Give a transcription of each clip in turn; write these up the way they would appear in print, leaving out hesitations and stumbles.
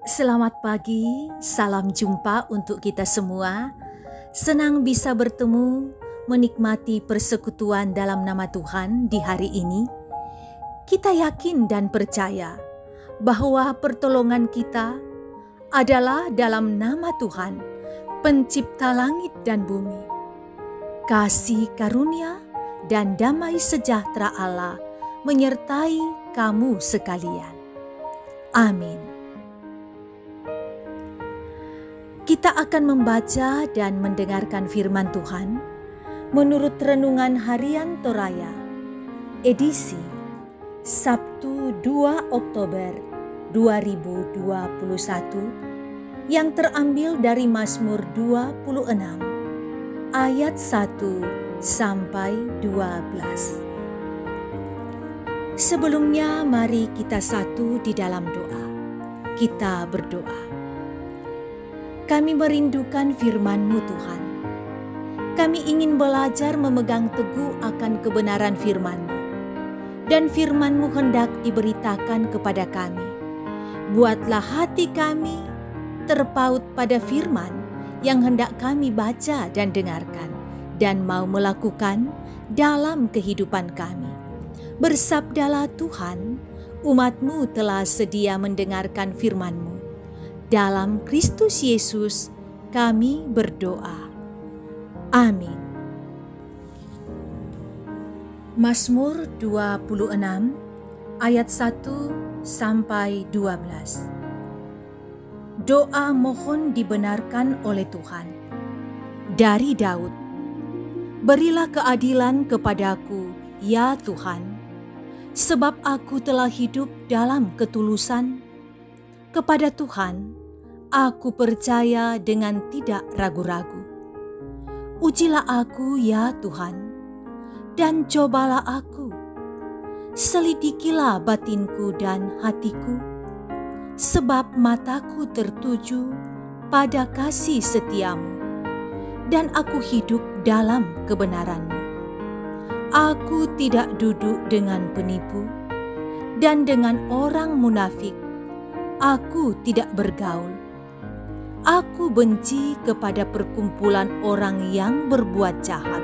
Selamat pagi, salam jumpa untuk kita semua. Senang bisa bertemu, menikmati persekutuan dalam nama Tuhan di hari ini. Kita yakin dan percaya bahwa pertolongan kita adalah dalam nama Tuhan, Pencipta langit dan bumi. Kasih karunia dan damai sejahtera Allah menyertai kamu sekalian. Amin. Kita akan membaca dan mendengarkan firman Tuhan menurut Renungan Harian Toraya, edisi Sabtu 2 Oktober 2021 yang terambil dari Mazmur 26 ayat 1 sampai 12. Sebelumnya mari kita satu di dalam doa. Kita berdoa. Kami merindukan firman-Mu Tuhan. Kami ingin belajar memegang teguh akan kebenaran firman-Mu. Dan firman-Mu hendak diberitakan kepada kami. Buatlah hati kami terpaut pada firman yang hendak kami baca dan dengarkan, dan mau melakukan dalam kehidupan kami. Bersabdalah Tuhan, umat-Mu telah sedia mendengarkan firman-Mu. Dalam Kristus Yesus kami berdoa. Amin. Mazmur 26 ayat 1 sampai 12. Doa mohon dibenarkan oleh Tuhan. Dari Daud. Berilah keadilan kepadaku, ya Tuhan, sebab aku telah hidup dalam ketulusan. Kepada Tuhan aku percaya dengan tidak ragu-ragu. Ujilah aku ya Tuhan, dan cobalah aku. Selidikilah batinku dan hatiku, sebab mataku tertuju pada kasih setiamu, dan aku hidup dalam kebenaran-Mu. Aku tidak duduk dengan penipu, dan dengan orang munafik aku tidak bergaul. Aku benci kepada perkumpulan orang yang berbuat jahat,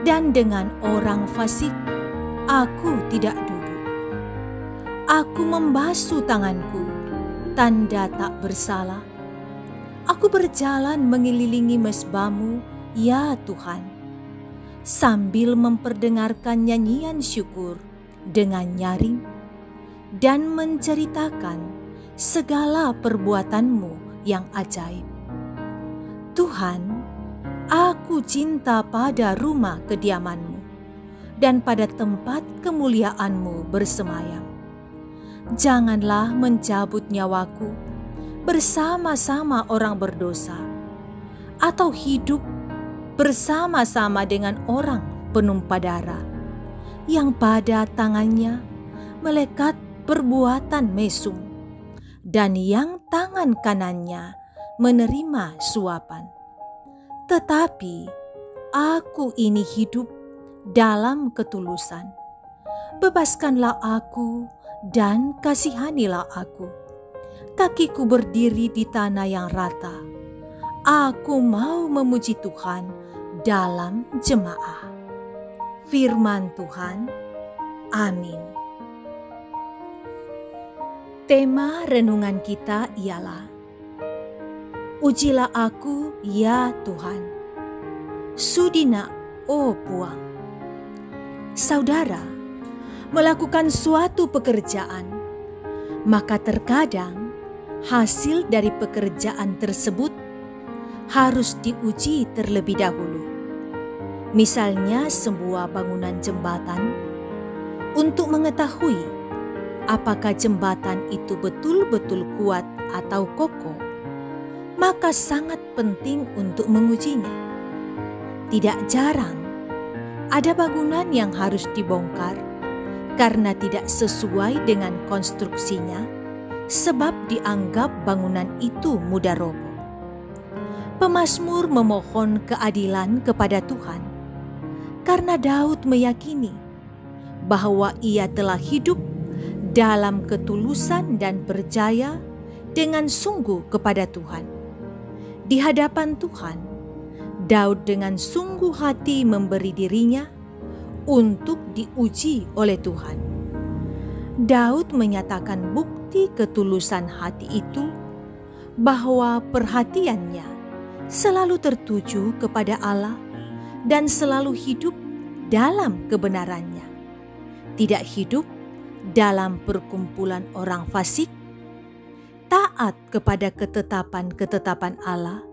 dan dengan orang fasik aku tidak duduk. Aku membasuh tanganku, tanda tak bersalah. Aku berjalan mengelilingi mezbah-Mu, ya Tuhan, sambil memperdengarkan nyanyian syukur dengan nyaring dan menceritakan segala perbuatan-Mu yang ajaib. Tuhan, aku cinta pada rumah kediaman-Mu dan pada tempat kemuliaan-Mu bersemayam. Janganlah mencabut nyawaku bersama-sama orang berdosa, atau hidup bersama-sama dengan orang penumpah darah, yang pada tangannya melekat perbuatan mesum, dan yang tangan kanannya menerima suapan. Tetapi aku ini hidup dalam ketulusan. Bebaskanlah aku dan kasihanilah aku. Kakiku berdiri di tanah yang rata. Aku mau memuji Tuhan dalam jemaah. Firman Tuhan. Amin. Tema renungan kita ialah Ujilah aku ya Tuhan. Sudina oh puang. Saudara, melakukan suatu pekerjaan, maka terkadang hasil dari pekerjaan tersebut harus diuji terlebih dahulu. Misalnya sebuah bangunan jembatan, untuk mengetahui apakah jembatan itu betul-betul kuat atau kokoh, maka sangat penting untuk mengujinya. Tidak jarang ada bangunan yang harus dibongkar karena tidak sesuai dengan konstruksinya, sebab dianggap bangunan itu mudah roboh. Pemazmur memohon keadilan kepada Tuhan karena Daud meyakini bahwa ia telah hidup dalam ketulusan dan percaya dengan sungguh kepada Tuhan. Di hadapan Tuhan, Daud dengan sungguh hati memberi dirinya untuk diuji oleh Tuhan. Daud menyatakan bukti ketulusan hati itu bahwa perhatiannya selalu tertuju kepada Allah dan selalu hidup dalam kebenarannya. Tidak hidup dalam perkumpulan orang fasik, taat kepada ketetapan-ketetapan Allah,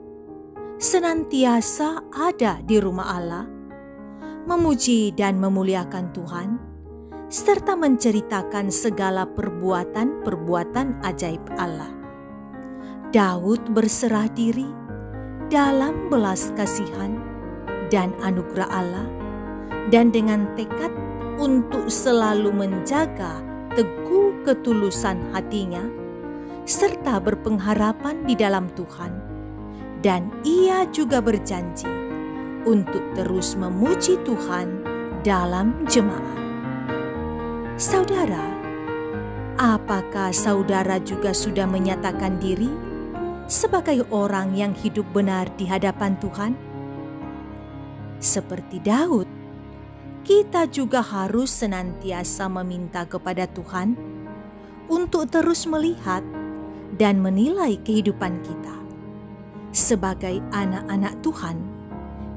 senantiasa ada di rumah Allah, memuji dan memuliakan Tuhan, serta menceritakan segala perbuatan-perbuatan ajaib Allah. Daud berserah diri dalam belas kasihan dan anugerah Allah, dan dengan tekad untuk selalu menjaga teguh ketulusan hatinya, serta berpengharapan di dalam Tuhan. Dan ia juga berjanji untuk terus memuji Tuhan dalam jemaat. Saudara, apakah saudara juga sudah menyatakan diri sebagai orang yang hidup benar di hadapan Tuhan? Seperti Daud, kita juga harus senantiasa meminta kepada Tuhan untuk terus melihat dan menilai kehidupan kita. Sebagai anak-anak Tuhan,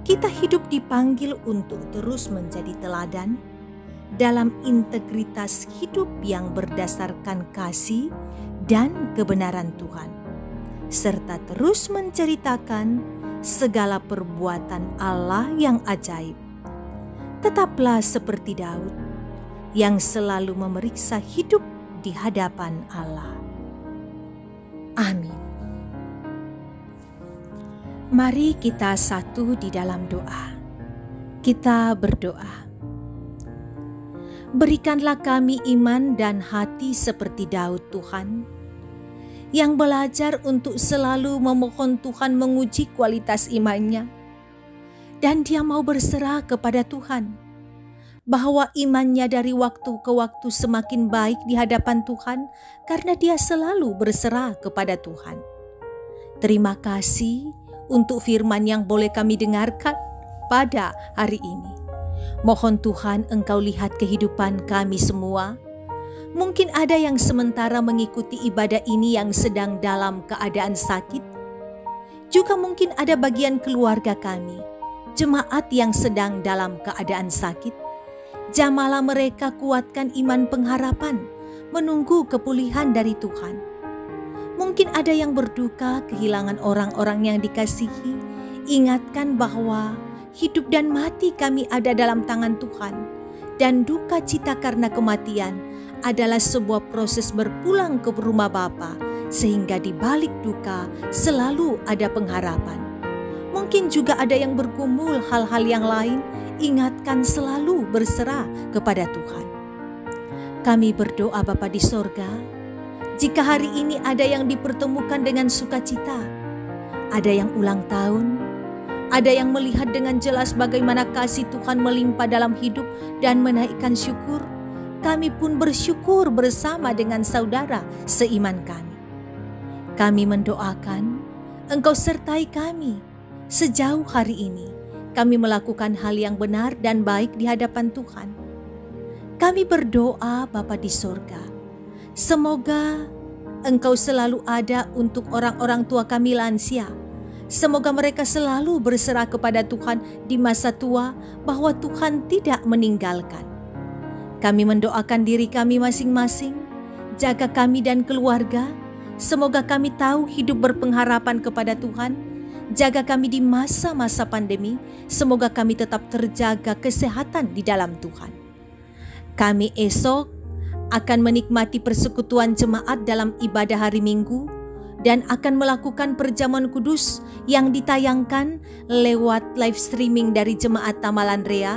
kita hidup dipanggil untuk terus menjadi teladan dalam integritas hidup yang berdasarkan kasih dan kebenaran Tuhan, serta terus menceritakan segala perbuatan Allah yang ajaib. Tetaplah seperti Daud yang selalu memeriksa hidup di hadapan Allah. Amin. Mari kita satu di dalam doa. Kita berdoa. Berikanlah kami iman dan hati seperti Daud, Tuhan, yang belajar untuk selalu memohon Tuhan menguji kualitas imannya, dan dia mau berserah kepada Tuhan, bahwa imannya dari waktu ke waktu semakin baik di hadapan Tuhan karena dia selalu berserah kepada Tuhan. Terima kasih untuk firman yang boleh kami dengarkan pada hari ini. Mohon Tuhan Engkau lihat kehidupan kami semua. Mungkin ada yang sementara mengikuti ibadah ini yang sedang dalam keadaan sakit. Juga mungkin ada bagian keluarga kami, jemaat yang sedang dalam keadaan sakit. Jamalah mereka, kuatkan iman pengharapan, menunggu kepulihan dari Tuhan. Mungkin ada yang berduka kehilangan orang-orang yang dikasihi. Ingatkan bahwa hidup dan mati kami ada dalam tangan Tuhan, dan duka cita karena kematian adalah sebuah proses berpulang ke rumah Bapa, sehingga di balik duka selalu ada pengharapan. Mungkin juga ada yang bergumul hal-hal yang lain. Ingatkan selalu berserah kepada Tuhan. Kami berdoa Bapa di sorga, jika hari ini ada yang dipertemukan dengan sukacita, ada yang ulang tahun, ada yang melihat dengan jelas bagaimana kasih Tuhan melimpah dalam hidup dan menaikkan syukur, kami pun bersyukur bersama dengan saudara seiman kami. Kami mendoakan Engkau sertai kami sejauh hari ini. Kami melakukan hal yang benar dan baik di hadapan Tuhan. Kami berdoa Bapa di sorga, semoga Engkau selalu ada untuk orang-orang tua kami lansia. Semoga mereka selalu berserah kepada Tuhan di masa tua, bahwa Tuhan tidak meninggalkan. Kami mendoakan diri kami masing-masing, jaga kami dan keluarga. Semoga kami tahu hidup berpengharapan kepada Tuhan. Jaga kami di masa-masa pandemi, semoga kami tetap terjaga kesehatan di dalam Tuhan. Kami esok akan menikmati persekutuan jemaat dalam ibadah hari Minggu dan akan melakukan perjamuan kudus yang ditayangkan lewat live streaming dari Jemaat Tamalan Rea,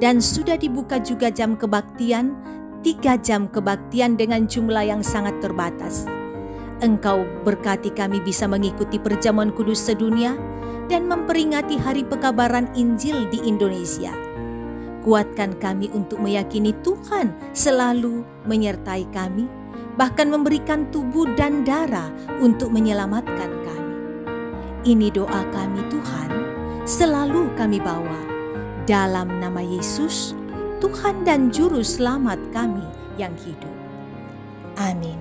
dan sudah dibuka juga jam kebaktian, 3 jam kebaktian dengan jumlah yang sangat terbatas. Engkau berkati kami bisa mengikuti perjamuan kudus sedunia dan memperingati hari pekabaran Injil di Indonesia. Kuatkan kami untuk meyakini Tuhan selalu menyertai kami, bahkan memberikan tubuh dan darah untuk menyelamatkan kami. Ini doa kami Tuhan, selalu kami bawa. Dalam nama Yesus, Tuhan dan Juru Selamat kami yang hidup. Amin.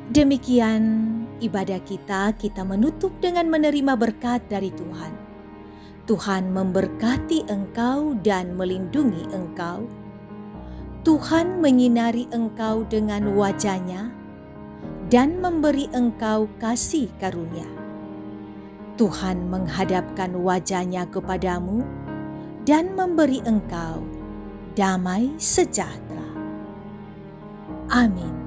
Demikian ibadah kita menutup dengan menerima berkat dari Tuhan. Tuhan memberkati engkau dan melindungi engkau. Tuhan menyinari engkau dengan wajah-Nya dan memberi engkau kasih karunia. Tuhan menghadapkan wajah-Nya kepadamu dan memberi engkau damai sejahtera. Amin.